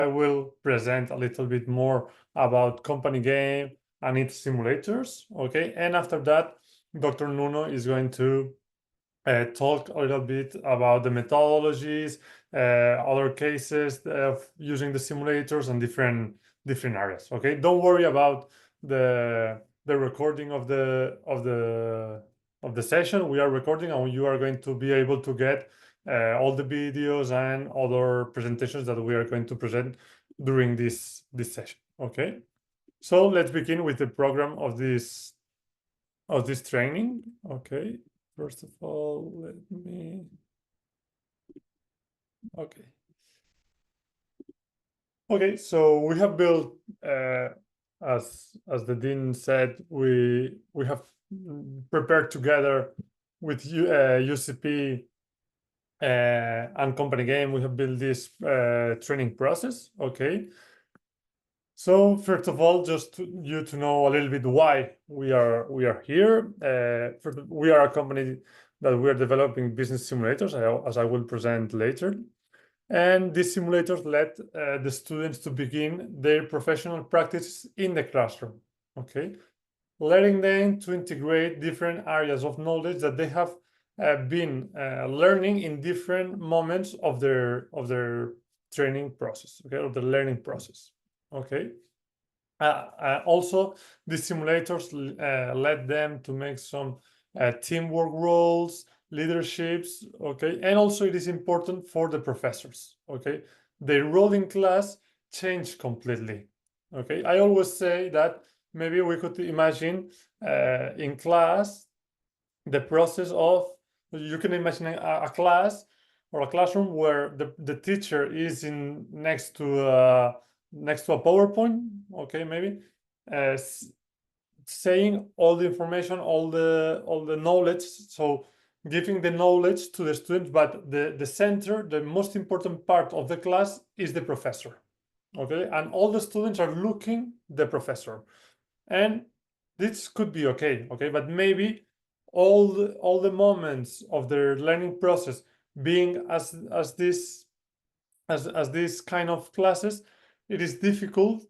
I will present a little bit more about CompanyGame and its simulators, okay? And after that, Dr. Nuno is going to talk a little bit about the methodologies, other cases of using the simulators and different areas, okay? Don't worry about the recording of the session. We are recording, and you are going to be able to get all the videos and other presentations that we are going to present during this session, okay? So let's begin with the program of this training, okay? First of all, let me, okay. Okay, so we have built, as the Dean said, we have prepared together with UCP and CompanyGame, we have built this training process, okay? So first of all, just you to know a little bit why we are here. We are a company that we are developing business simulators, as I will present later. And these simulators let the students to begin their professional practice in the classroom, okay? Letting them to integrate different areas of knowledge that they have been learning in different moments of their training process, okay, of the learning process, okay? Also, the simulators let them to make some teamwork roles, leaderships, okay? And also it is important for the professors, okay? Their role in class changed completely, okay? I always say that maybe we could imagine in class the process of, you can imagine a class or a classroom where the teacher is in next to a PowerPoint, okay, maybe saying all the information, all the knowledge, so giving the knowledge to the students, but the center, the most important part of the class is the professor, okay? And all the students are looking the professor, and this could be okay, but maybe all the moments of their learning process being as this kind of classes, it is difficult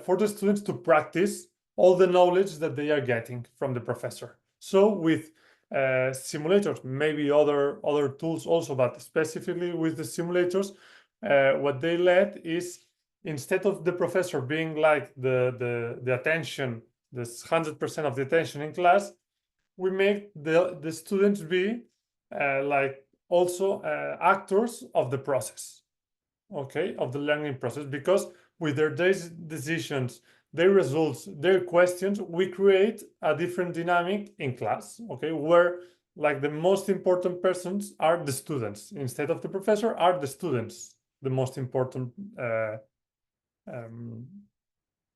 for the students to practice all the knowledge that they are getting from the professor. So with simulators, maybe other tools also, but specifically with the simulators, what they let is, instead of the professor being like the attention, this 100% of the attention in class, we make the students be like also actors of the process, okay, of the learning process, because with their decisions, their results, their questions, we create a different dynamic in class, okay, where like the most important persons are the students, instead of the professor are the students, the most important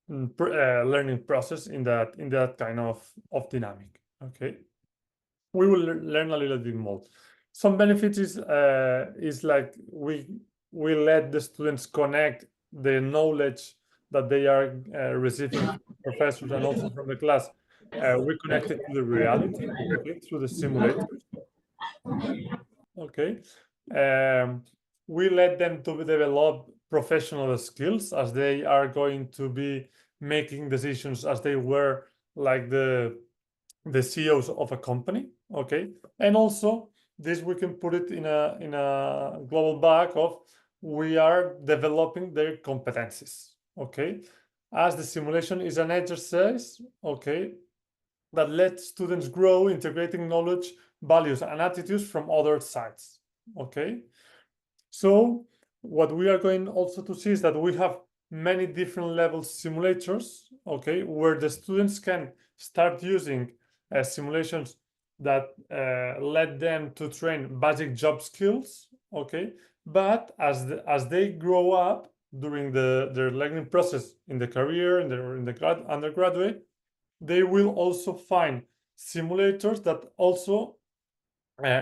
learning process in that kind of dynamic, okay? We will learn a little bit more. Some benefits is like we let the students connect the knowledge that they are receiving from professors and also from the class. We connect it to the reality, okay, through the simulators, okay. We let them to develop professional skills, as they are going to be making decisions as they were like the CEOs of a company, okay? And also this, we can put it in a global bag of, we are developing their competencies, okay? As the simulation is an exercise, okay, that lets students grow, integrating knowledge, values, and attitudes from other sides, okay? So what we are going also to see is that we have many different level simulators, okay, where the students can start using simulations that let them to train basic job skills, okay, but as they grow up during their learning process in the career, in the undergraduate, they will also find simulators that also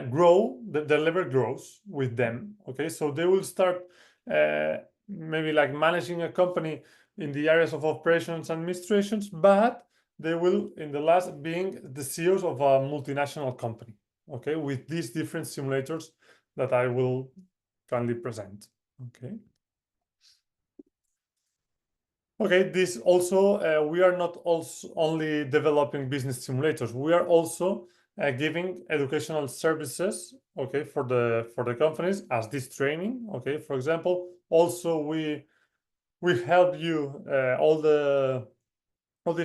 grow, the level grows with them, okay? So they will start maybe like managing a company in the areas of operations and administrations, but they will in the last being the CEOs of a multinational company, okay, with these different simulators that I will kindly present, okay? Okay, this also, we are not also only developing business simulators. We are also giving educational services, okay, for the companies as this training. Okay, for example, also we help you all the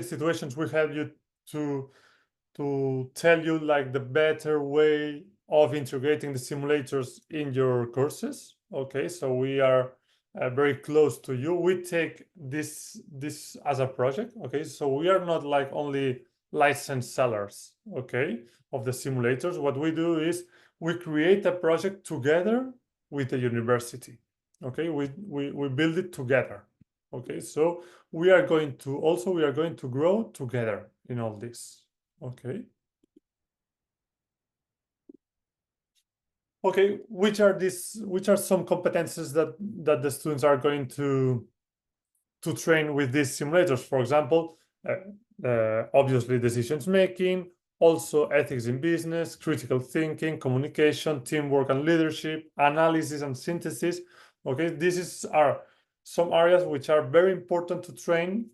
situations. We help you to tell you like the better way of integrating the simulators in your courses. Okay, so we are very close to you. We take this as a project. Okay, so we are not like only licensed sellers, okay, of the simulators. What we do is we create a project together with the university. Okay, we build it together. Okay, so we are going to grow together in all this. Okay. Okay, which are some competences that the students are going to train with these simulators? For example, obviously decisions making, also ethics in business, critical thinking, communication, teamwork and leadership, analysis and synthesis. Okay, are some areas which are very important to train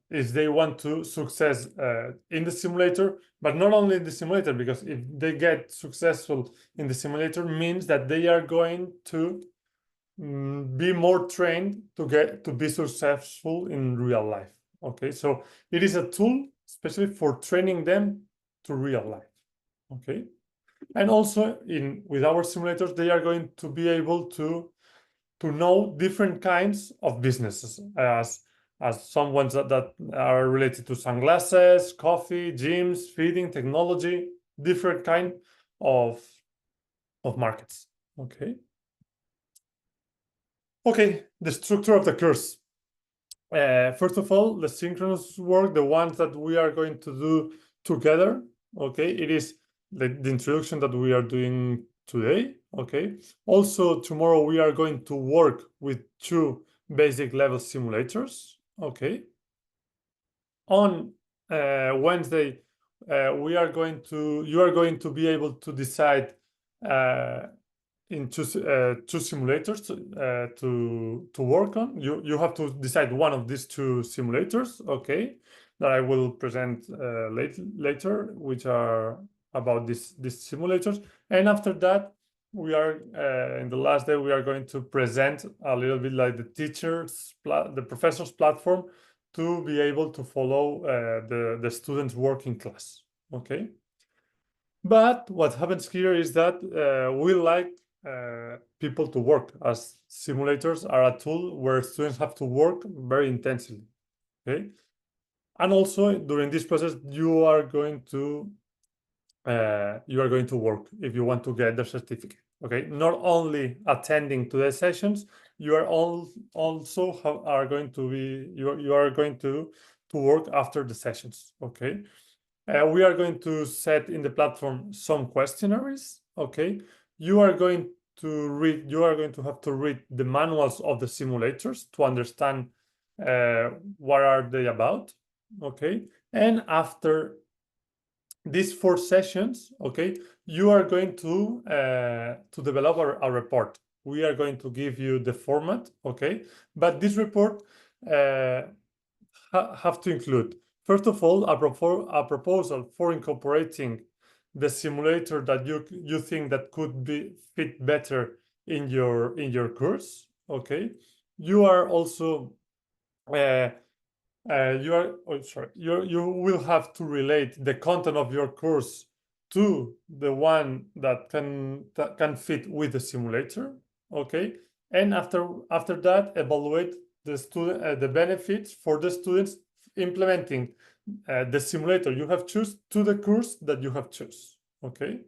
if they want to success in the simulator, but not only in the simulator, because if they get successful in the simulator means that they are going to be more trained to be successful in real life. Okay, so it is a tool especially for training them to real life. Okay, and also with our simulators they are going to be able to know different kinds of businesses as some ones that are related to sunglasses, coffee, gyms, feeding, technology, different kind of markets. Okay. Okay, the structure of the course. First of all, the synchronous work, the ones that we are going to do together. Okay, it is the introduction that we are doing today. Okay, also tomorrow we are going to work with 2 basic level simulators. Okay, on Wednesday you are going to be able to decide in two simulators to work on. You have to decide one of these 2 simulators, okay, that I will present later, which are about these simulators. And after that, we are in the last day we are going to present a little bit like the professor's platform to be able to follow the students' work in class. Okay. But what happens here is that we like people to work, as simulators are a tool where students have to work very intensely. Okay, and also during this process you are going to work if you want to get the certificate. Okay, not only attending to the sessions, you are also are going to be you are going to work after the sessions. Okay. We are going to set in the platform some questionnaires. Okay, you are going to have to read the manuals of the simulators to understand what are they about. Okay, and after these 4 sessions, okay, you are going to develop a report. We are going to give you the format, okay, but this report have to include, first of all, a proposal for incorporating the simulator that you think that could be fit better in your course. Okay, you are also you will have to relate the content of your course to the one that can fit with the simulator. Okay, and after that, evaluate the benefits for the students implementing the simulator you have choose to the course that you have choose. Okay,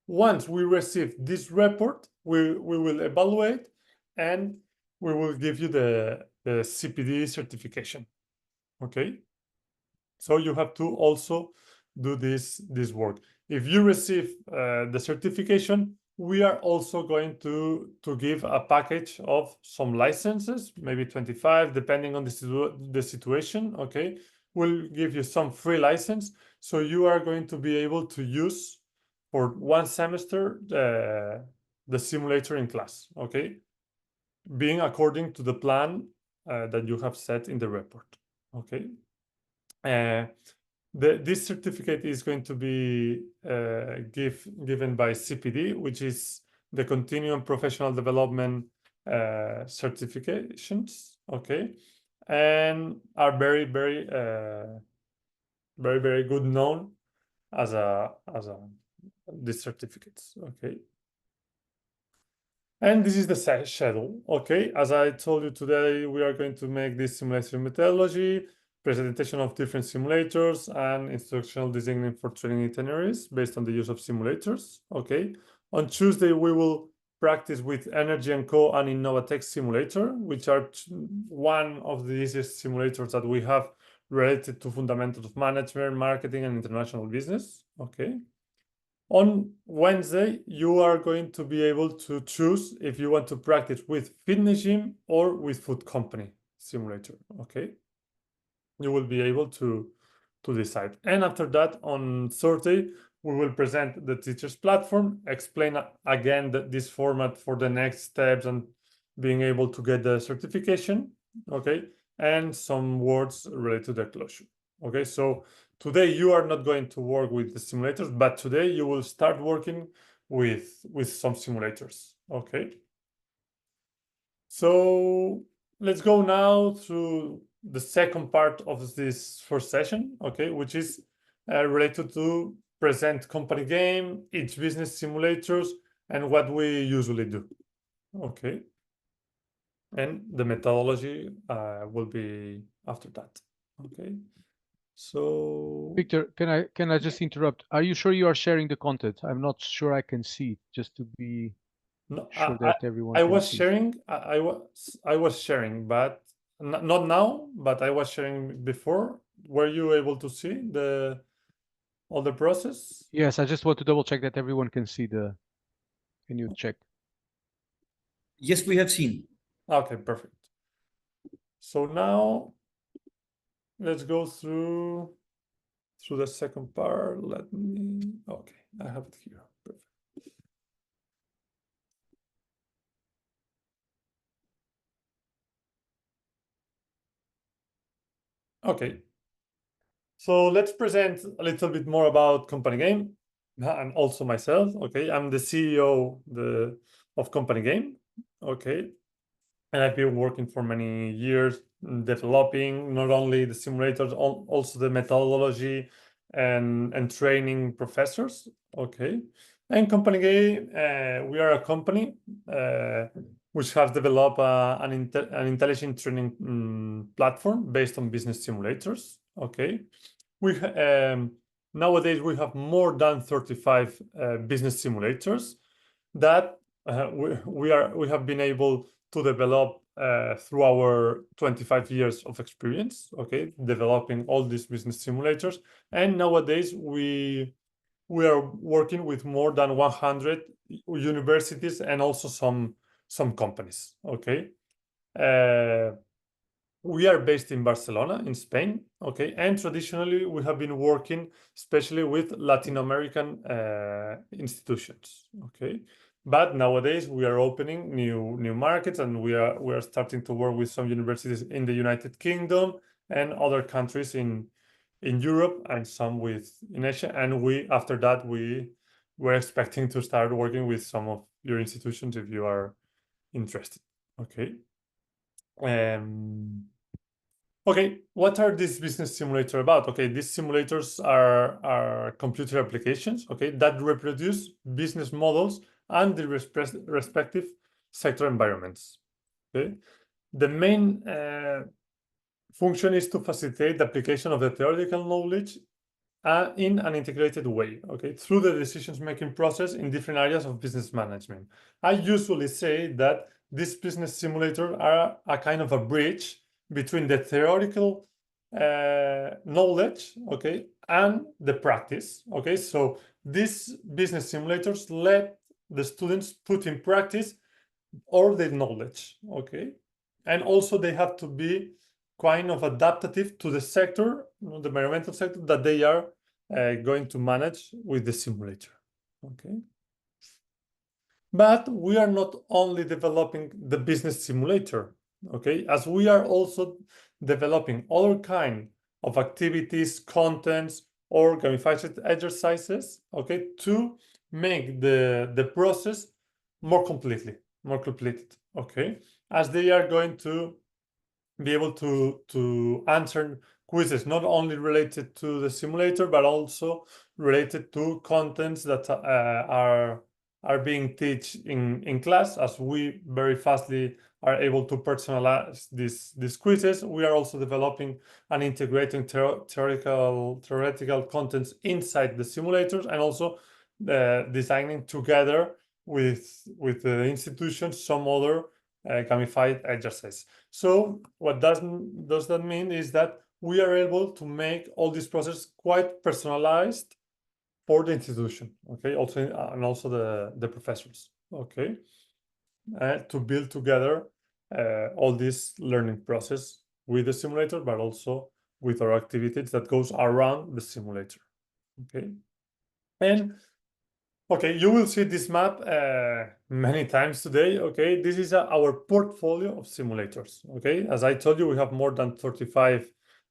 once we receive this report, we will evaluate and we will give you the CPD certification. Okay, so you have to also do this work. If you receive the certification, we are also going to give a package of some licenses, maybe 25, depending on the situation. Okay, we'll give you some free license, so you are going to be able to use for 1 semester the simulator in class. Okay, being according to the plan that you have set in the report. Okay. This certificate is going to be given by CPD, which is the Continuum Professional Development certifications. Okay, and are very good known as these certificates. Okay. And this is the schedule. Okay, as I told you today, we are going to make this simulation methodology, presentation of different simulators, and instructional designing for training itineraries based on the use of simulators. Okay, on Tuesday we will practice with Energy & Co and Innovatech simulator, which are one of the easiest simulators that we have related to fundamentals of management, marketing, and international business. Okay. On Wednesday, you are going to be able to choose if you want to practice with fitness gym or with food company simulator. Okay, you will be able to decide. And after that, on Thursday, we will present the teacher's platform, explain again this format for the next steps and being able to get the certification. Okay, and some words related to the closure. Okay, so today you are not going to work with the simulators, but today you will start working with some simulators. Okay, so let's go now to the second part of this first session. Okay, which is related to present company game, each business simulators, and what we usually do. Okay, and the methodology will be after that. Okay. So Victor, can I just interrupt? Are you sure you are sharing the content? I'm not sure I can see it, just to be sure that everyone can see. I was sharing, but not now, but I was sharing before. Were you able to see all the process? Yes, I just want to double check that everyone can see the. Can you check? Yes, we have seen. Okay, perfect. So now let's go through the second part. Okay, I have it here. Perfect. Okay, so let's present a little bit more about CompanyGame and also myself. Okay, I'm the CEO of CompanyGame. Okay, and I've been working for many years developing not only the simulators, also the methodology and training professors. Okay, and CompanyGame, we are a company which has developed an intelligent training platform based on business simulators. Okay, nowadays we have more than 35 business simulators that we have been able to develop through our 25 years of experience. Okay, developing all these business simulators, and nowadays we are working with more than 100 universities and also some companies. Okay, we are based in Barcelona, in Spain. Okay, and traditionally we have been working especially with Latin American institutions. Okay, but nowadays we are opening new markets, and we are starting to work with some universities in the United Kingdom and other countries in Europe, and some in Asia. And after that we're expecting to start working with some of your institutions if you are interested. Okay. Okay, what are these business simulators about? Okay, these simulators are computer applications, okay, that reproduce business models and the respective sector environments. Okay, the main function is to facilitate the application of the theoretical knowledge in an integrated way, okay, through the decision-making process in different areas of business management. I usually say that these business simulators are a kind of a bridge between the theoretical knowledge, okay, and the practice. Okay, so these business simulators let the students put in practice all the knowledge. Okay, and also they have to be kind of adaptive to the sector, the environmental sector that they are going to manage with the simulator. Okay, but we are not only developing the business simulator, okay, as we are also developing other kind of activities, contents, or gamified exercises, okay, to make the process more completed, okay, as they are going to be able to answer quizzes not only related to the simulator but also related to contents that are being taught in class. As we very fastly are able to personalize these quizzes, we are also developing and integrating theoretical contents inside the simulators, and also designing together with the institutions some other gamified exercise. So what does that mean is that we are able to make all this process quite personalized for the institution, okay, also and also the professors, okay, to build together all this learning process with the simulator, but also with our activities that goes around the simulator, okay. And okay, you will see this map many times today, okay? This is our portfolio of simulators, okay? As I told you, we have more than 35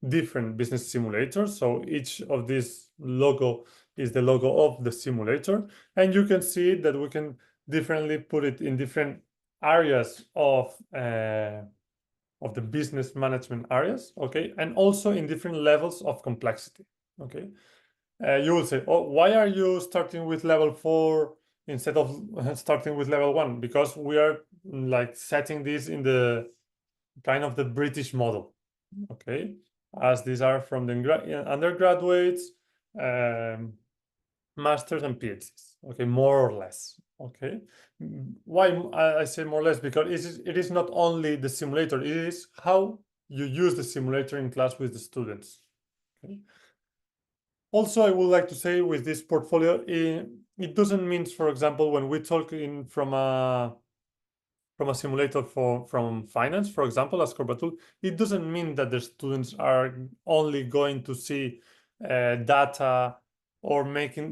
different business simulators. So each of these logo is the logo of the simulator. And you can see that we can differently put it in different areas of the business management areas, okay? And also in different levels of complexity, okay? You will say, oh, why are you starting with level 4 instead of starting with level 1? Because we are like setting this in the kind of the British model, okay? As these are from the undergraduates, masters and PhDs, okay, more or less, okay? Why I say more or less? Because it is not only the simulator, it is how you use the simulator in class with the students, okay? Also, I would like to say with this portfolio, it doesn't mean, for example, when we talk from a simulator from finance, for example, as Corbatul, it doesn't mean that the students are only going to see data or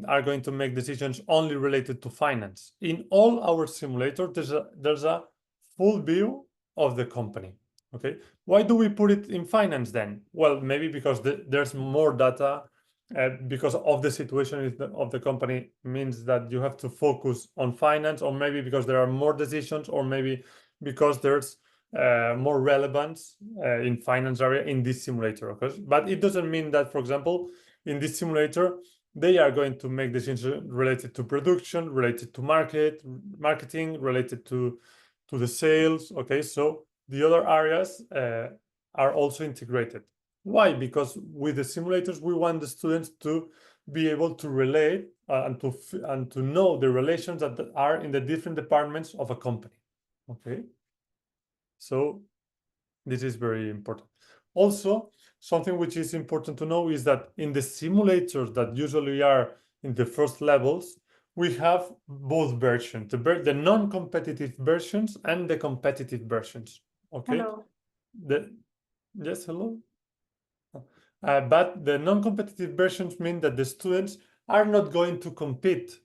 are going to make decisions only related to finance. In all our simulators, there's a full view of the company. Okay, why do we put it in finance then? Well, maybe because there's more data. Because of the situation of the company means that you have to focus on finance, or maybe because there are more decisions, or maybe because there's more relevance in finance area in this simulator. Okay? But it doesn't mean that, for example, in this simulator, they are going to make decisions related to production, related to marketing, related to the sales. Okay, so the other areas are also integrated. Why? Because with the simulators, we want the students to be able to relate and to know the relations that are in the different departments of a company. Okay, so this is very important. Also, something which is important to know is that in the simulators that usually are in the first levels, we have both versions, the non-competitive versions and the competitive versions. Okay. Hello. Yes, hello. But the non-competitive versions mean that the students are not going to compete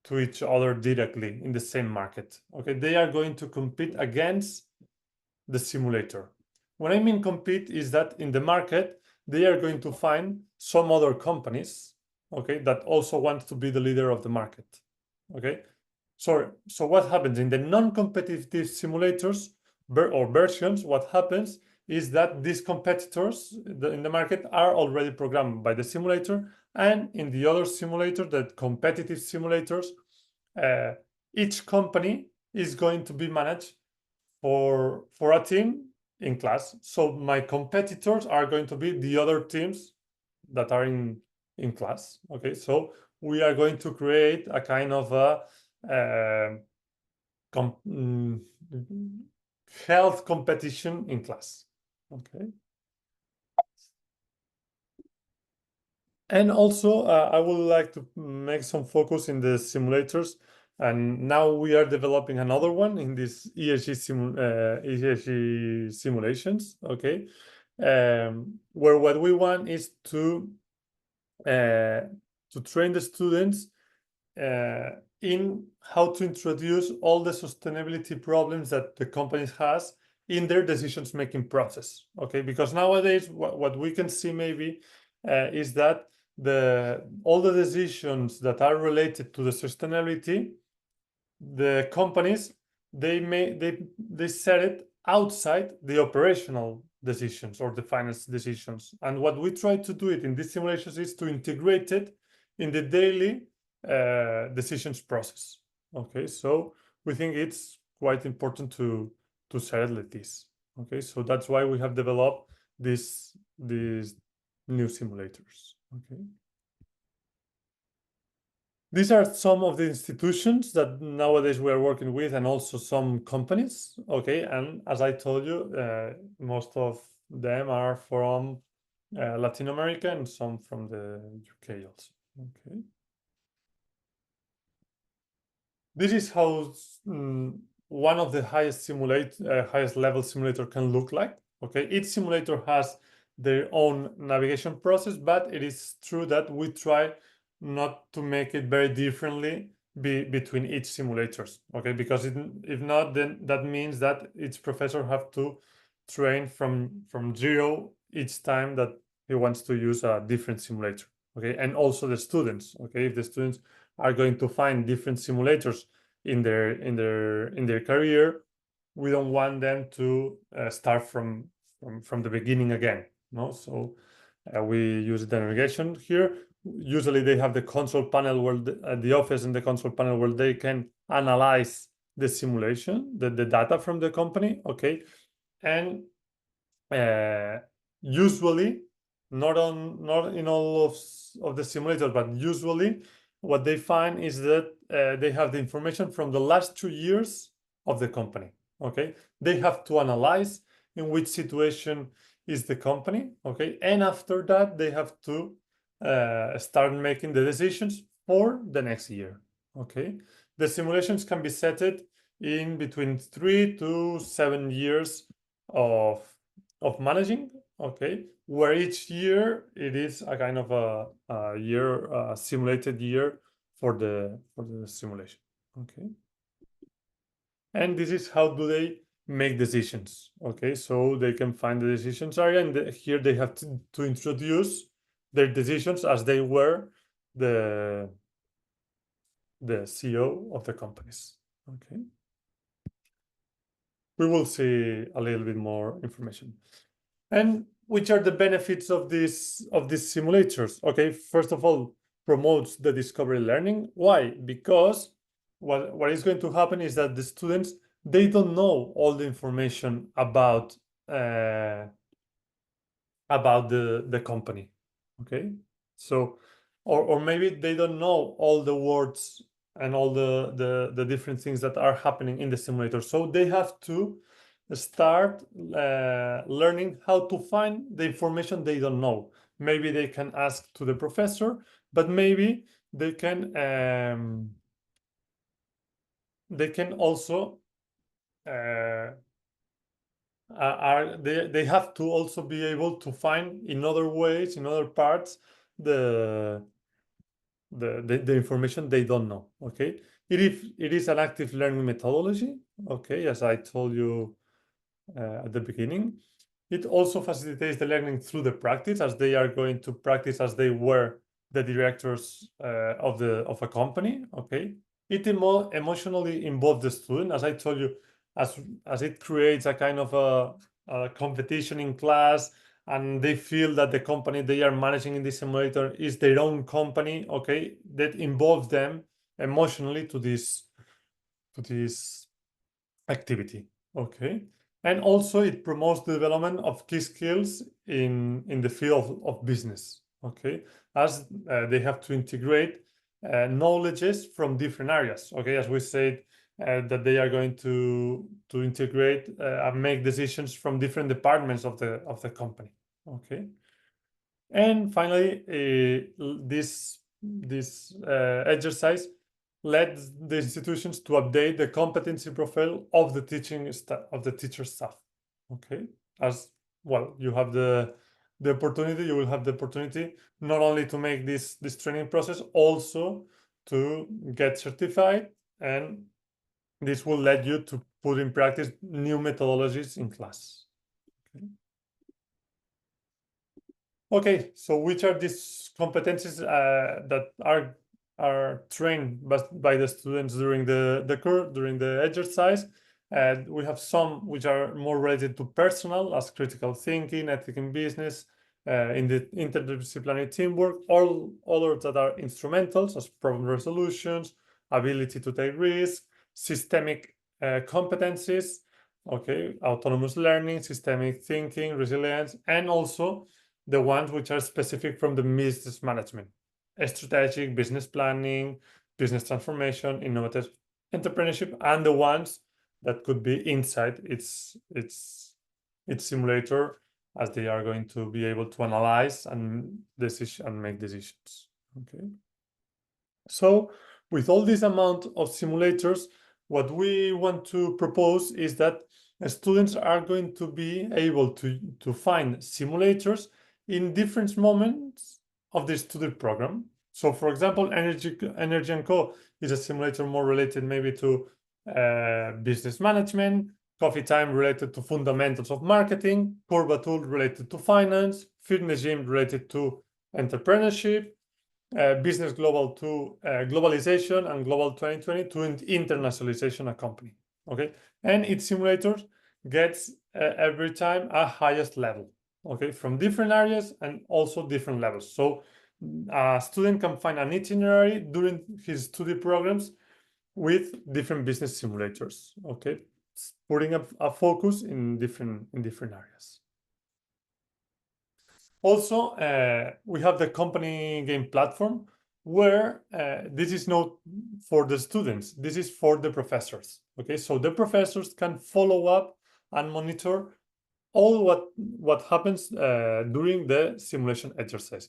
to each other directly in the same market. Okay, they are going to compete against the simulator. What I mean compete is that in the market, they are going to find some other companies, okay, that also want to be the leader of the market. Okay, so what happens in the non-competitive simulators or versions? What happens is that these competitors in the market are already programmed by the simulator, and in the other simulator, the competitive simulators, each company is going to be managed for a team in class. So my competitors are going to be the other teams that are in class. Okay, so we are going to create a kind of a health competition in class. Okay. And also, I would like to make some focus in the simulators. And now we are developing another one in this ESG simulations, okay? Where what we want is to train the students in how to introduce all the sustainability problems that the companies has in their decisions making process. Okay, because nowadays what we can see maybe is that all the decisions that are related to the sustainability, the companies, they set it outside the operational decisions or the finance decisions. And what we try to do it in these simulations is to integrate it in the daily decisions process. Okay, so we think it's quite important to set it like this. Okay, so that's why we have developed these new simulators. Okay. These are some of the institutions that nowadays we are working with, and also some companies. Okay, and as I told you, most of them are from Latin America and some from the UK also. Okay. This is how one of the highest level simulator can look like. Okay, each simulator has their own navigation process, but it is true that we try not to make it very differently between each simulators. Okay, because if not, then that means that each professor have to train from zero each time that he wants to use a different simulator. Okay, and also the students. Okay, if the students are going to find different simulators in their career, we don't want them to start from the beginning again. No, so we use the navigation here. Usually they have the console panel where the office and the console panel where they can analyze the simulation, the data from the company. Okay, and usually not in all of the simulators, but usually what they find is that they have the information from the last 2 years of the company. Okay, they have to analyze in which situation is the company. Okay, and after that they have to start making the decisions for the next year. Okay, the simulations can be set in between 3 to 7 years of managing. Okay, where each year it is a kind of a year, a simulated year for the simulation. Okay, and this is how do they make decisions. Okay, so they can find the decisions area, and here they have to introduce their decisions as they were the CEO of the companies. Okay, we will see a little bit more information. And which are the benefits of these simulators? Okay, first of all, promotes the discovery learning. Why? Because what is going to happen is that the students, they don't know all the information about the company. Okay, so or maybe they don't know all the words and all the different things that are happening in the simulator. So they have to start learning how to find the information they don't know. Maybe they can ask to the professor, but maybe they can also they have to also be able to find in other ways, in other parts, the information they don't know. Okay, it is an active learning methodology. Okay, as I told you at the beginning. It also facilitates the learning through the practice, as they are going to practice as they were the directors of a company. Okay, it emotionally involves the student, as I told you, as it creates a kind of a competition in class, and they feel that the company they are managing in this simulator is their own company. Okay, that involves them emotionally to this activity. Okay, and also it promotes the development of key skills in the field of business. Okay, as they have to integrate knowledges from different areas. Okay, as we said, that they are going to integrate and make decisions from different departments of the company. Okay, and finally, this exercise led the institutions to update the competency profile of the teaching staff, of the teacher staff. Okay, as well, you have the opportunity. You will have the opportunity not only to make this training process, also to get certified, and this will let you to put in practice new methodologies in class. Okay, so which are these competencies that are trained by the students during the course, during the exercise? We have some which are more related to personal, as critical thinking, ethics in business, in the interdisciplinary teamwork, all others that are instrumentals, as problem resolutions, ability to take risks, systemic competencies, okay, autonomous learning, systemic thinking, resilience, and also the ones which are specific from the business management, strategic business planning, business transformation, innovative entrepreneurship, and the ones that could be inside its simulator, as they are going to be able to analyze and make decisions. Okay. So with all this amount of simulators, what we want to propose is that students are going to be able to find simulators in different moments of the student program. So for example, Energy & Co is a simulator more related maybe to business management, Coffee Time related to fundamentals of marketing, Corba Tool related to finance, Fitness Gym related to entrepreneurship, Business Global to globalization, and Global 2020 to internationalization of company. Okay, and each simulator gets every time a highest level. Okay, from different areas and also different levels. So a student can find an itinerary during his study programs with different business simulators. Okay, putting a focus in different areas. Also, we have the CompanyGame platform, where this is not for the students, this is for the professors. Okay, so the professors can follow up and monitor all what happens during the simulation exercise.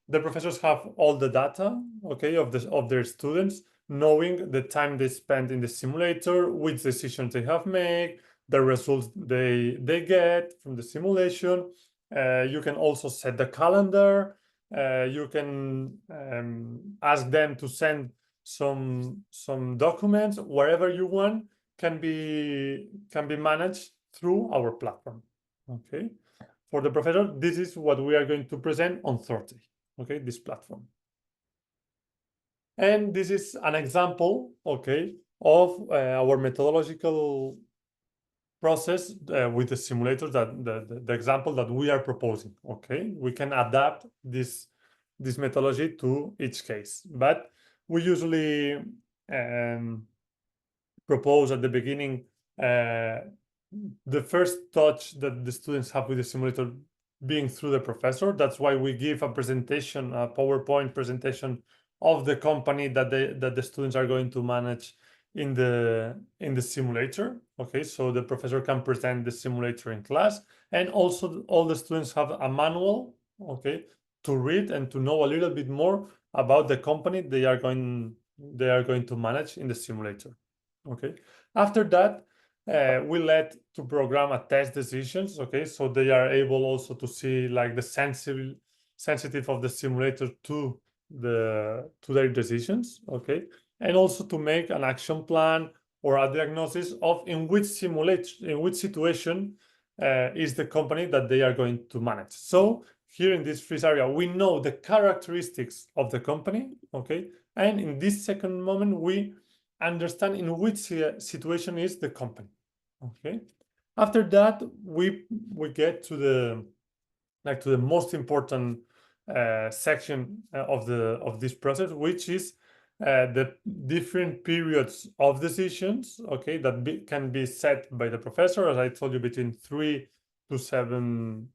The professors have all the data, okay, of their students, knowing the time they spend in the simulator, which decisions they have made, the results they get from the simulation. You can also set the calendar. You can ask them to send some documents wherever you want. Can be managed through our platform. Okay, for the professor, this is what we are going to present on Thursday. Okay, this platform. And this is an example, okay, of our methodological process with the simulator, that the example that we are proposing. Okay, we can adapt this methodology to each case, but we usually propose at the beginning the first touch that the students have with the simulator being through the professor. That's why we give a presentation, a PowerPoint presentation of the company that the students are going to manage in the simulator. Okay, so the professor can present the simulator in class, and also all the students have a manual, okay, to read and to know a little bit more about the company they are going to manage in the simulator. Okay, after that, we let to program a test decisions. Okay, so they are able also to see like the sensitive of the simulator to their decisions. Okay, and also to make an action plan or a diagnosis of in which situation is the company that they are going to manage. So here in this first area, we know the characteristics of the company. Okay, and in this second moment, we understand in which situation is the company. Okay, after that, we get to the most important section of this process, which is the different periods of decisions. Okay, that can be set by the professor, as I told you, between 3 to 7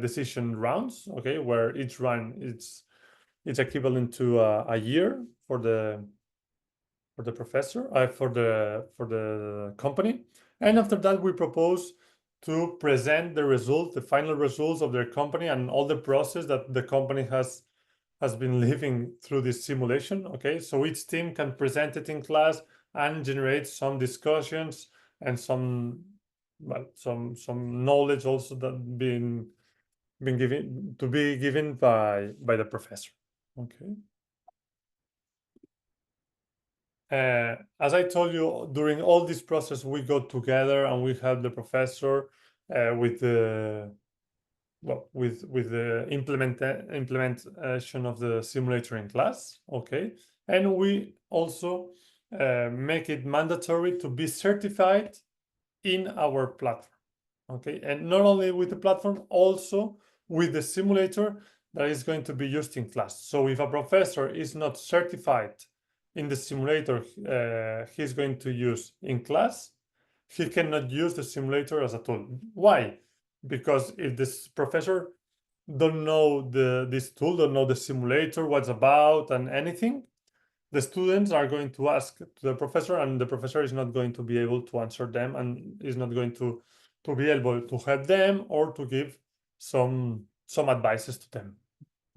decision rounds. Okay, where each round it's equivalent to a year for the professor, for the company. And after that, we propose to present the final results of their company and all the process that the company has been living through this simulation. Okay, so each team can present it in class and generate some discussions and some knowledge also that been given by the professor. Okay. as I told you, during all this process, we go together and we help the professor with the implementation of the simulator in class. Okay, and we also make it mandatory to be certified in our platform. Okay, and not only with the platform, also with the simulator that is going to be used in class. So if a professor is not certified in the simulator he's going to use in class, he cannot use the simulator as a tool. Why? Because if this professor don't know this tool, don't know the simulator, what's about and anything, the students are going to ask to the professor, and the professor is not going to be able to answer them and is not going to be able to help them or to give some advices to them.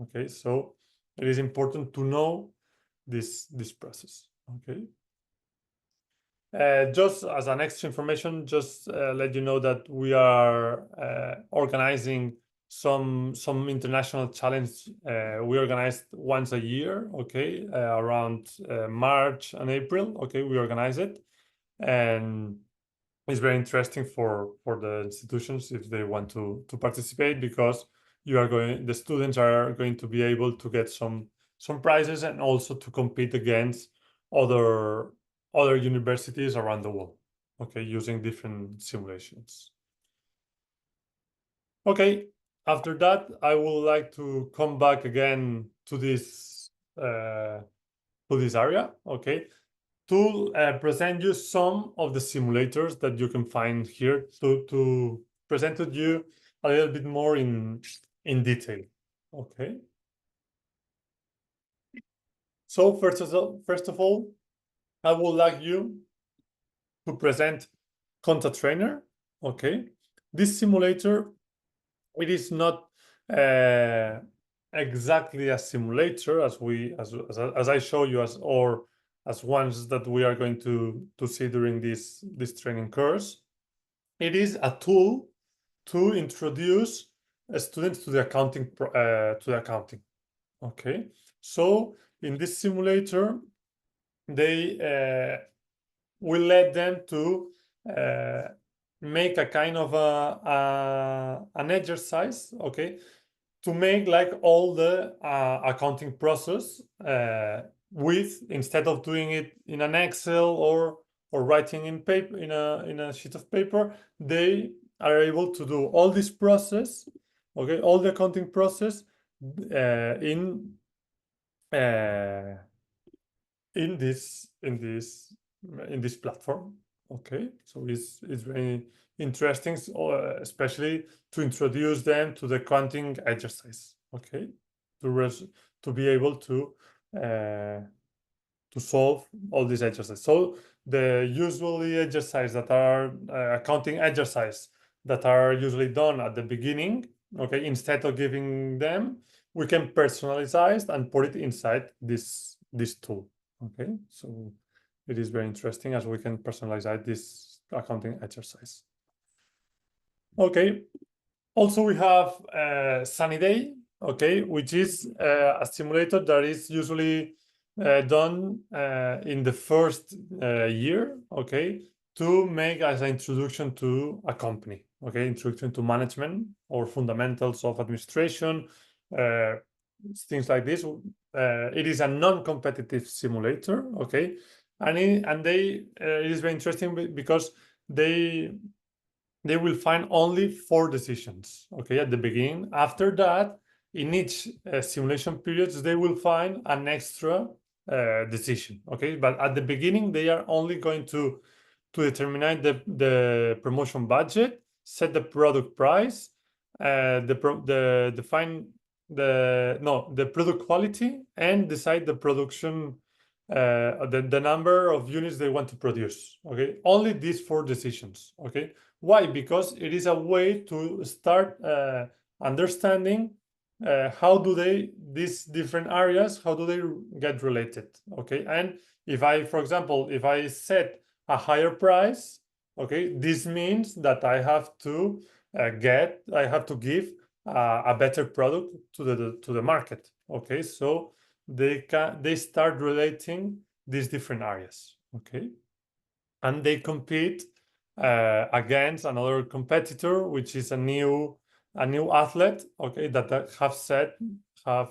Okay, so it is important to know this process. Okay, just as an extra information, just let you know that we are organizing some international challenge. We organized once a year, okay, around March and April. Okay, we organize it, and it's very interesting for the institutions if they want to participate, because the students are going to be able to get some prizes and also to compete against other universities around the world, okay, using different simulations. Okay, after that, I would like to come back again to this area, okay, to present you some of the simulators that you can find here, to present to you a little bit more in detail. Okay. So first of all, I would like you to present Conta Trainer. Okay. This simulator, it is not exactly a simulator as I show you, as ones that we are going to see during this training course. It is a tool to introduce students to the accounting Okay, so in this simulator, they will let them to make a kind of an exercise, okay, to make like all the accounting process with, instead of doing it in an Excel or writing in paper in a sheet of paper, they are able to do all this process, okay, all the accounting process in this platform. Okay, so it's very interesting, especially to introduce them to the accounting exercise. Okay, to be able to solve all these exercises. So the usually exercise that are accounting exercise that are usually done at the beginning, okay, instead of giving them, we can personalize and put it inside this tool. Okay, so it is very interesting as we can personalize this accounting exercise. Okay, also we have Sunny Day, okay, which is a simulator that is usually done in the first year, okay, to make as an introduction to a company, okay, introduction to management or fundamentals of administration, things like this. It is a non-competitive simulator, okay, and it is very interesting because they will find only 4 decisions, okay, at the beginning. After that, in each simulation periods, they will find an extra decision, okay, but at the beginning they are only going to determine the promotion budget, set the product price, define the product quality, and decide the production, the number of units they want to produce. Okay, only these 4 decisions. Okay, why? Because it is a way to start understanding how do these different areas, how do they get related. Okay, and if I, for example, if I set a higher price, okay, this means that I have to give a better product to the market. Okay, so they start relating these different areas. Okay, and they compete against another competitor, which is a new athlete. Okay, that have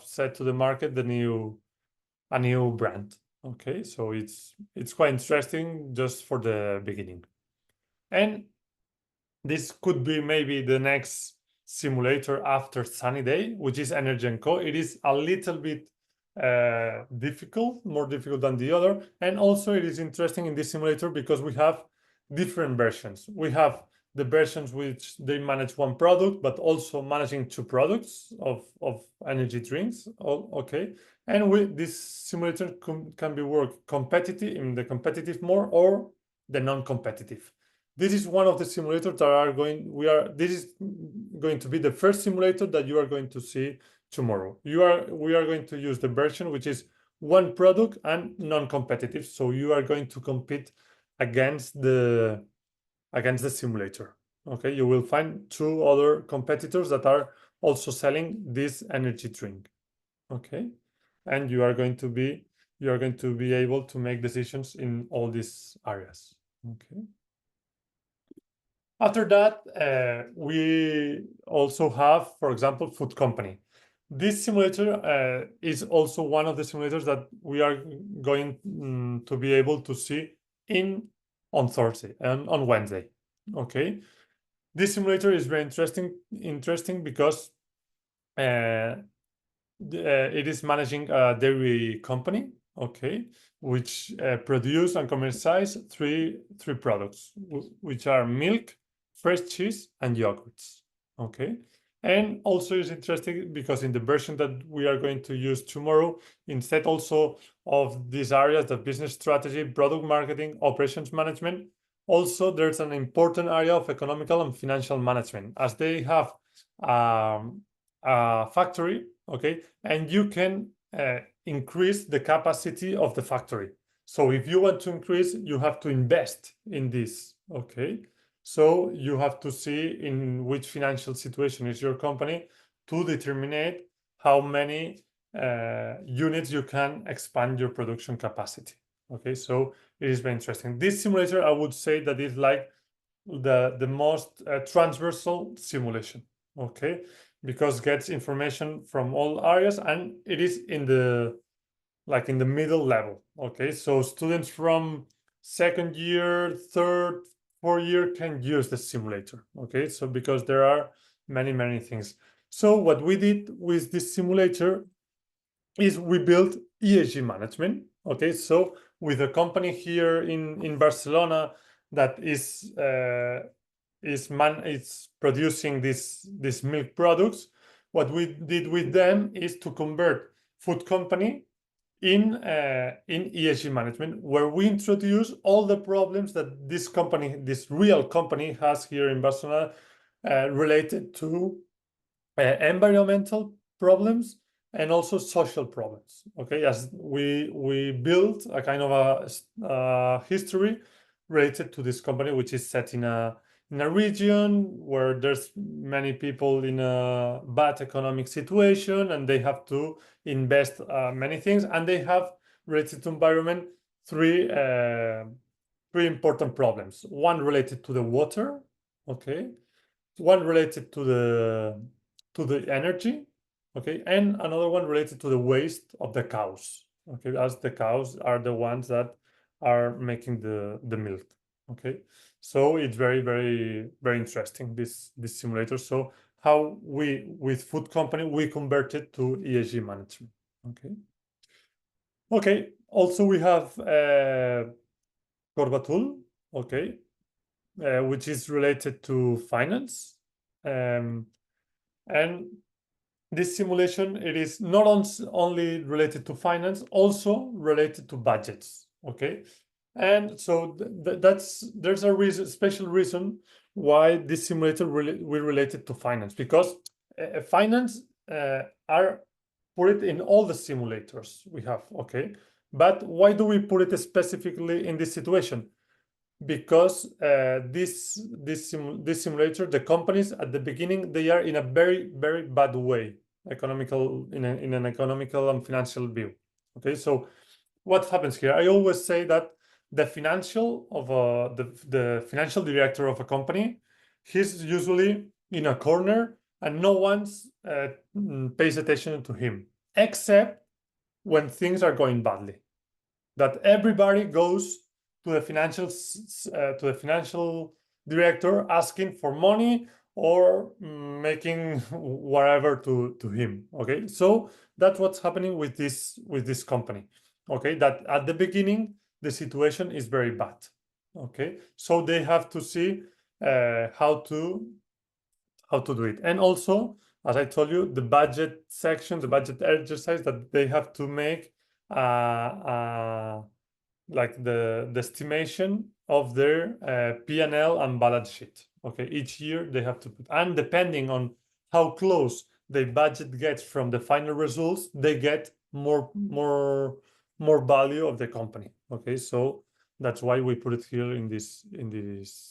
set to the market a new brand. Okay, so it's quite interesting just for the beginning. And this could be maybe the next simulator after Sunny Day, which is Energy & Co. It is a little bit difficult, more difficult than the other. And also it is interesting in this simulator because we have different versions. We have the versions which they manage one product, but also managing two products of energy drinks. Okay. And this simulator can be worked competitive in the competitive mode or the non-competitive. This is one of the simulators that are going. This is going to be the first simulator that you are going to see tomorrow. We are going to use the version which is one product and non-competitive. So you are going to compete against the simulator. Okay, you will find two other competitors that are also selling this energy drink. Okay, and you are going to be able to make decisions in all these areas. Okay. After that, we also have, for example, food company. This simulator is also one of the simulators that we are going to be able to see on Thursday and on Wednesday. Okay, this simulator is very interesting because it is managing a dairy company. Okay, which produce and commercialize three products, which are milk, fresh cheese, and yogurts. Okay, and also is interesting because in the version that we are going to use tomorrow, instead also of these areas, the business strategy, product marketing, operations management, also there's an important area of economical and financial management, as they have a factory. Okay, and you can increase the capacity of the factory. So if you want to increase, you have to invest in this. Okay, so you have to see in which financial situation is your company to determine how many units you can expand your production capacity. Okay, so it is very interesting. This simulator, I would say that is like the most transversal simulation. Okay, because it gets information from all areas and it is in the middle level. Okay, so students from second year, third, fourth year can use the simulator. Okay, so because there are many things. So what we did with this simulator is we built ESG management. Okay, so with a company here in Barcelona that is producing these milk products, what we did with them is to convert food company in ESG management, where we introduce all the problems that this real company has here in Barcelona related to environmental problems and also social problems. Okay, as we built a kind of a history related to this company, which is set in a region where there's many people in a bad economic situation, and they have to invest many things, and they have related to environment three important problems. One related to the water, okay, one related to the energy, okay, and another one related to the waste of the cows. Okay, as the cows are the ones that are making the milk. Okay, so it's very interesting, this simulator. So how we with food company we converted to ESG management. Okay, also we have Corbatul, okay, which is related to finance, and this simulation, it is not only related to finance, also related to budgets. Okay, and so there's a special reason why this simulator we related to finance, because finance are put it in all the simulators we have. Okay, but why do we put it specifically in this situation? Because this simulator, the companies at the beginning, they are in a very bad way, in an economical and financial view. Okay, so what happens here? I always say that the financial of the financial director of a company, he's usually in a corner and no one's pays attention to him, except when things are going badly. That everybody goes to the financial director asking for money or making whatever to him. Okay, so that's what's happening with this company. Okay, that at the beginning the situation is very bad. Okay, so they have to see how to do it. And also, as I told you, the budget section, the budget exercise that they have to make like the estimation of their P&L and balance sheet. Okay, each year they have to put, and depending on how close the budget gets from the final results, they get more value of the company. Okay, so that's why we put it here in this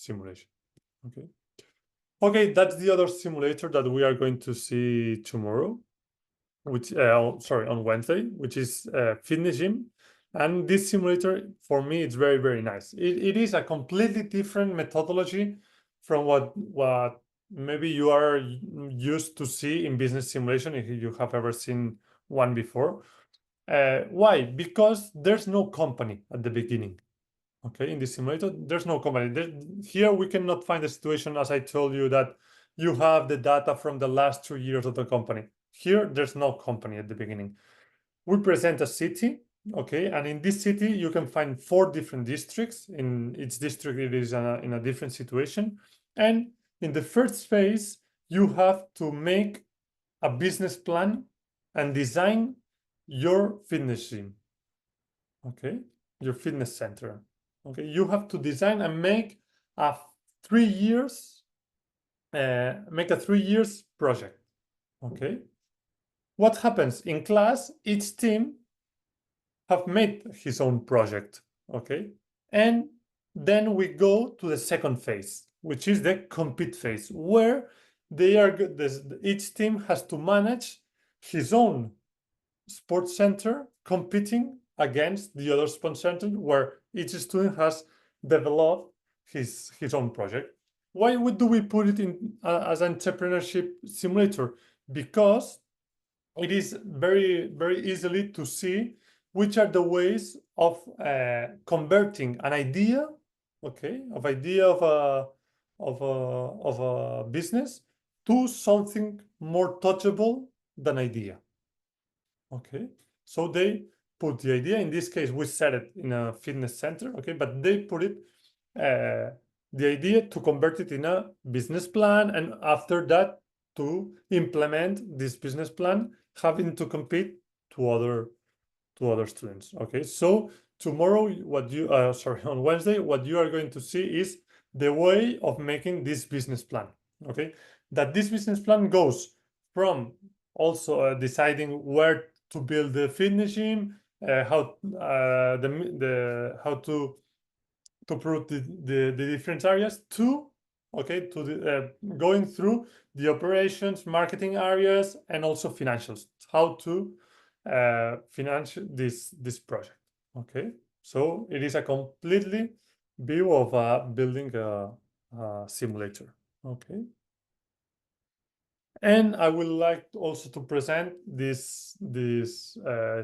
simulation. Okay, that's the other simulator that we are going to see tomorrow, which on Wednesday, which is fitness gym. And this simulator, for me, it's very, very nice. It is a completely different methodology from what maybe you are used to see in business simulation, if you have ever seen one before. Why? Because there's no company at the beginning. Okay, in this simulator, there's no company. Here we cannot find the situation, as I told you, that you have the data from the last 2 years of the company. Here, there's no company at the beginning. We present a city, okay, and in this city, you can find 4 different districts. In each district, it is in a different situation. And in the first phase, you have to make a business plan and design your fitness gym, okay, your fitness center. Okay, you have to design and make a 3 years project. Okay, what happens in class? Each team have made his own project. Okay, and then we go to the second phase, which is the compete phase, where each team has to manage his own sports center competing against the other sports center, where each student has developed his own project. Why do we put it in as an entrepreneurship simulator? Because it is very, very easily to see which are the ways of converting an idea, okay, of a business to something more touchable than idea. Okay, so they put the idea. In this case, we set it in a fitness center. Okay, but they put it the idea to convert it in a business plan, and after that, to implement this business plan, having to compete to other students. Okay, so tomorrow, on Wednesday, what you are going to see is the way of making this business plan. Okay, that this business plan goes from also deciding where to build the fitness gym, how to prove the different areas, to going through the operations, marketing areas, and also financials, how to finance this project. Okay, so it is a completely view of building a simulator. Okay, and I would like also to present this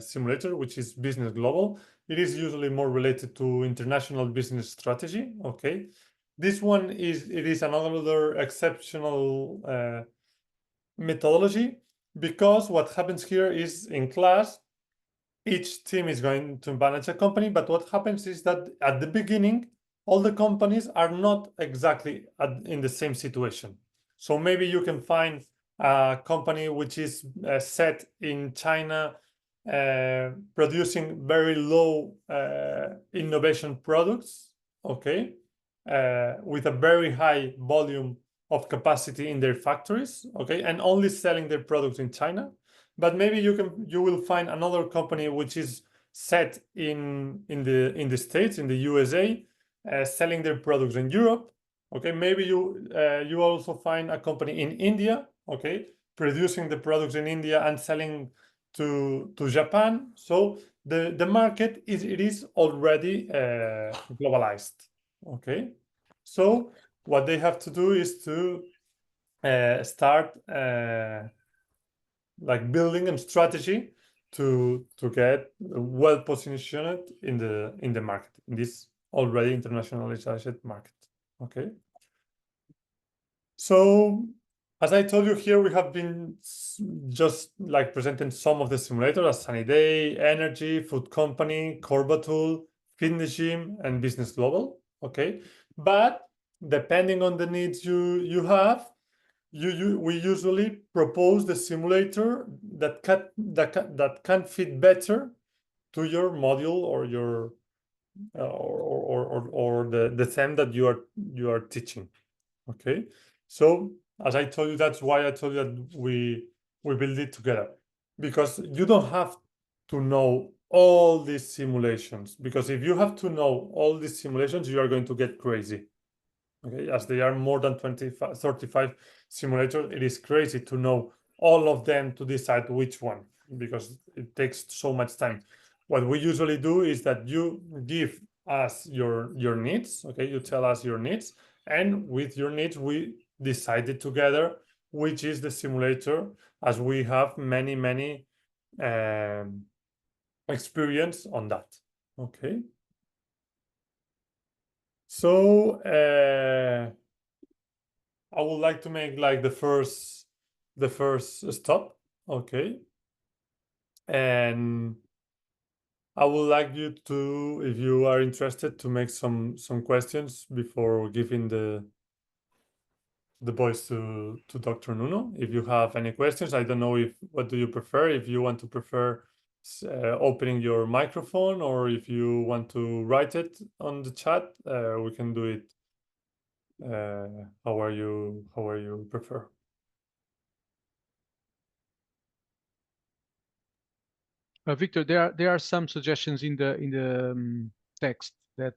simulator, which is Business Global. It is usually more related to international business strategy. Okay, this one is another exceptional methodology, because what happens here is, in class, each team is going to manage a company, but what happens is that at the beginning, all the companies are not exactly in the same situation. So maybe you can find a company which is set in China, producing very low innovation products, okay, with a very high volume of capacity in their factories, okay, and only selling their products in China. But maybe you will find another company which is set in the States, in the USA, selling their products in Europe. Okay, maybe you also find a company in India, okay, producing the products in India and selling to Japan. So the market is already globalized. Okay, so what they have to do is to start like building a strategy to get well positioned in the market, in this already internationalized market. Okay, so as I told you, here we have been just like presenting some of the simulators as Sunny Day, Energy, Food Company, Corbatul, Fitness Gym, and Business Global. Okay, but depending on the needs you have, we usually propose the simulator that can fit better to your module or your or the theme that you are teaching. Okay, so as I told you, that's why I told you that we build it together, because you don't have to know all these simulations, because if you have to know all these simulations, you are going to get crazy. Okay, as they are more than 25, 35 simulators, it is crazy to know all of them to decide which one, because it takes so much time. What we usually do is that you give us your needs. Okay, you tell us your needs, and with your needs we decided together which is the simulator, as we have many experience on that. Okay, so I would like to make like the first stop. Okay, and I would like you to, if you are interested, to make some questions before giving the voice to Dr. Nuno. If you have any questions, I don't know what do you prefer, if you want to prefer opening your microphone, or if you want to write it on the chat, we can do it however you prefer. Victor, there are some suggestions in the text that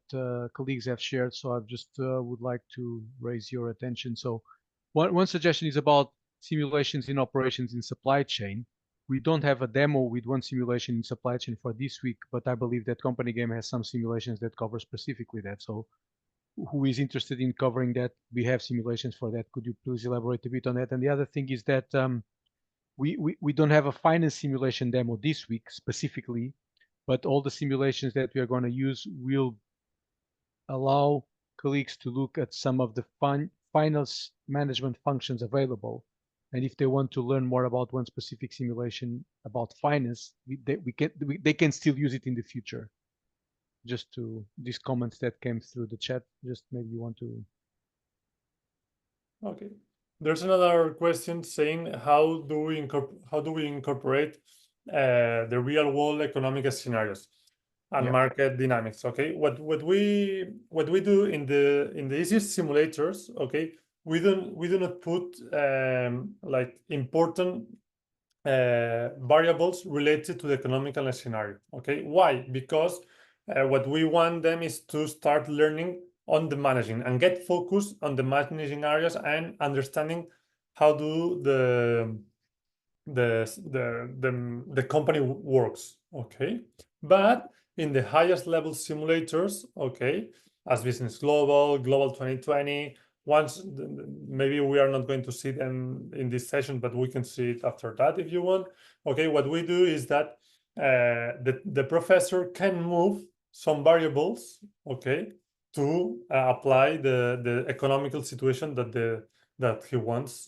colleagues have shared, so I just would like to raise your attention. So one suggestion is about simulations in operations in supply chain. We don't have a demo with one simulation in supply chain for this week, but I believe that CompanyGame has some simulations that cover specifically that. So who is interested in covering that? We have simulations for that. Could you please elaborate a bit on that? And the other thing is that we don't have a finance simulation demo this week specifically, but all the simulations that we are going to use will allow colleagues to look at some of the finance management functions available. And if they want to learn more about one specific simulation about finance, they can still use it in the future. Just to these comments that came through the chat, just maybe you want to. Okay. There's another question saying, how do we incorporate the real world economic scenarios and market dynamics? Okay, what we do in the easiest simulators, okay, we do not put like important variables related to the economical scenario. Okay, why? Because what we want them is to start learning on the managing and get focused on the managing areas and understanding how do the company works. Okay, but in the highest level simulators, okay, as Business Global, Global 2020, once maybe we are not going to see them in this session, but we can see it after that if you want. Okay, what we do is that the professor can move some variables, okay, to apply the economical situation that he wants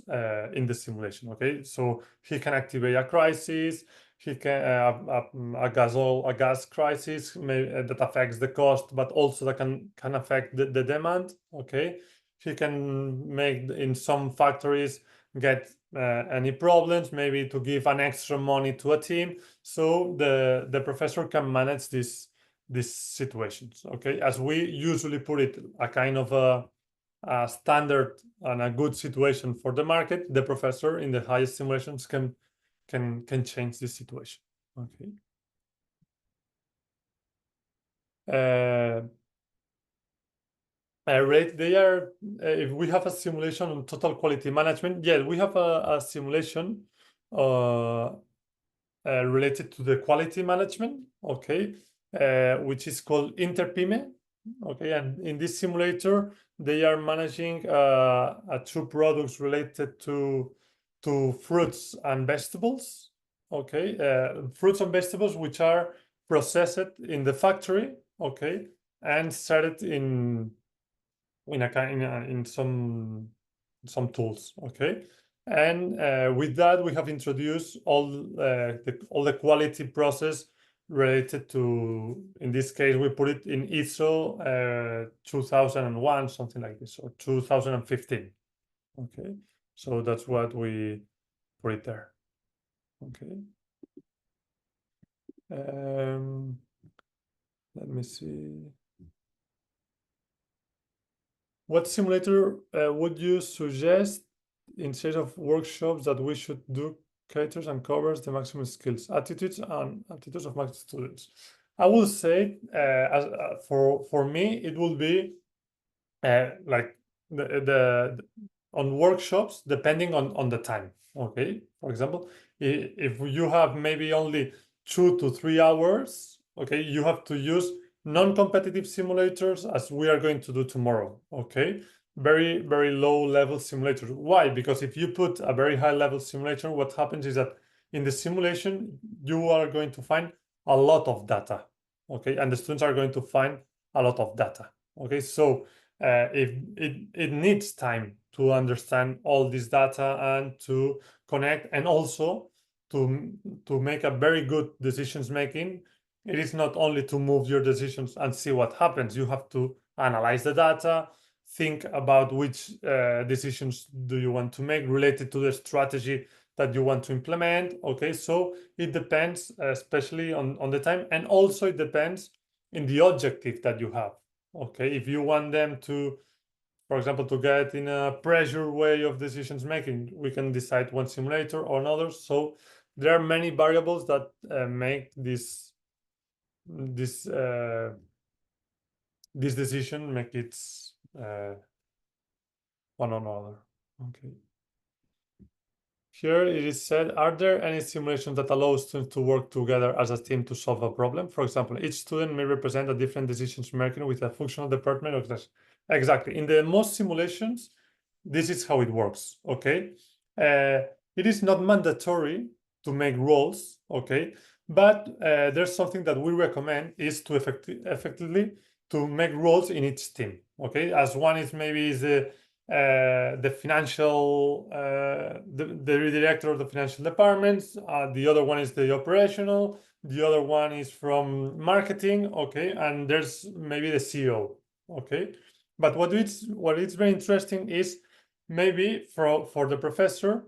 in the simulation. Okay, so he can activate a crisis, he can a gas crisis that affects the cost, but also that can affect the demand. Okay, he can make in some factories get any problems, maybe to give an extra money to a team, so the professor can manage these situations. Okay, as we usually put it, a kind of a standard and a good situation for the market, the professor in the highest simulations can change this situation. Okay. They are, if we have a simulation on total quality management, yeah, we have a simulation related to the quality management, okay, which is called Interpyme, okay, and in this simulator they are managing two products related to fruits and vegetables, okay, fruits and vegetables which are processed in the factory, okay, and started in some tools, okay. And with that, we have introduced all the quality process related to, in this case, we put it in ISO 2001, something like this, or 2015. Okay, so that's what we put it there. Okay. Let me see. What simulator would you suggest instead of workshops that we should do caters and covers the maximum skills, attitudes, and aptitudes of my students? I will say, for me, it will be like the on workshops depending on the time. Okay, for example, if you have maybe only 2 to 3 hours, okay, you have to use non-competitive simulators as we are going to do tomorrow. Okay, very low level simulators. Why? Because if you put a very high level simulator, what happens is that in the simulation you are going to find a lot of data, okay, and the students are going to find a lot of data. Okay, so if it needs time to understand all this data and to connect, and also to make a very good decisions making. It is not only to move your decisions and see what happens. You have to analyze the data, think about which decisions do you want to make related to the strategy that you want to implement. Okay, so it depends, especially on the time, and also it depends in the objective that you have. Okay, if you want them to, for example, to get in a pressure way of decisions making, we can decide one simulator or another. So there are many variables that make this decision make it one or another. Okay. Here it is said, are there any simulations that allow students to work together as a team to solve a problem? For example, each student may represent a different decisions making with a functional department of this. Exactly. In the most simulations, this is how it works. Okay. It is not mandatory to make roles. Okay. But there's something that we recommend is to effectively to make roles in each team. Okay. As one is maybe is the financial, the director of the financial departments. The other one is the operational. The other one is from marketing. Okay, and there's maybe the CEO. Okay, but what is very interesting is maybe for the professor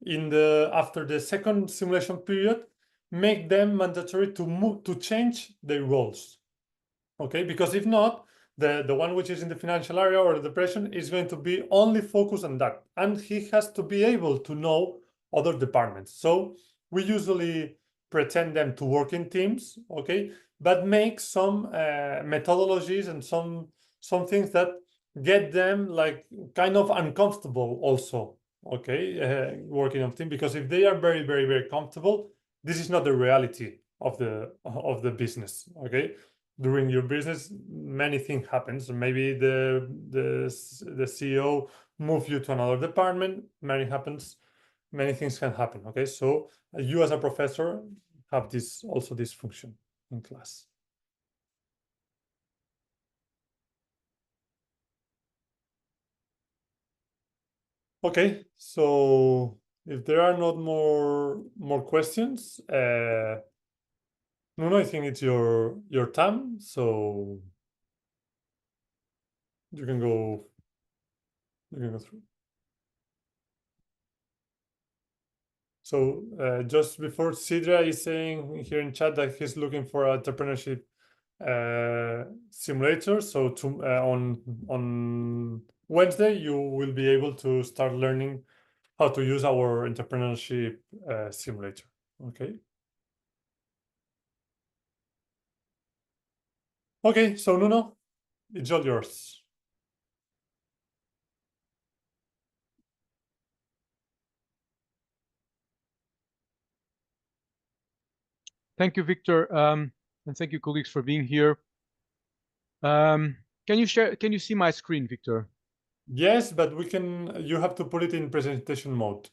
after the second simulation period, make them mandatory to change their roles. Okay, because if not, the one which is in the financial area or the depression is going to be only focused on that, and he has to be able to know other departments. So we usually pretend them to work in teams, okay, but make some methodologies and some things that get them like kind of uncomfortable also, okay, working on team, because if they are very comfortable, this is not the reality of the business. Okay, during your business, many things happen. So maybe the CEO move you to another department. Many things can happen. Okay, so you as a professor have this function in class. Okay, so if there are not more questions, no, I think it's your time, so you can go through. So just before, Sidra is saying here in chat that he's looking for entrepreneurship simulator. So on Wednesday, you will be able to start learning how to use our entrepreneurship simulator. Okay. Okay, so Nuno, it's all yours. Thank you, Victor, and thank you, colleagues, for being here. Can you share? Can you see my screen, Victor? Yes, but you have to put it in presentation mode.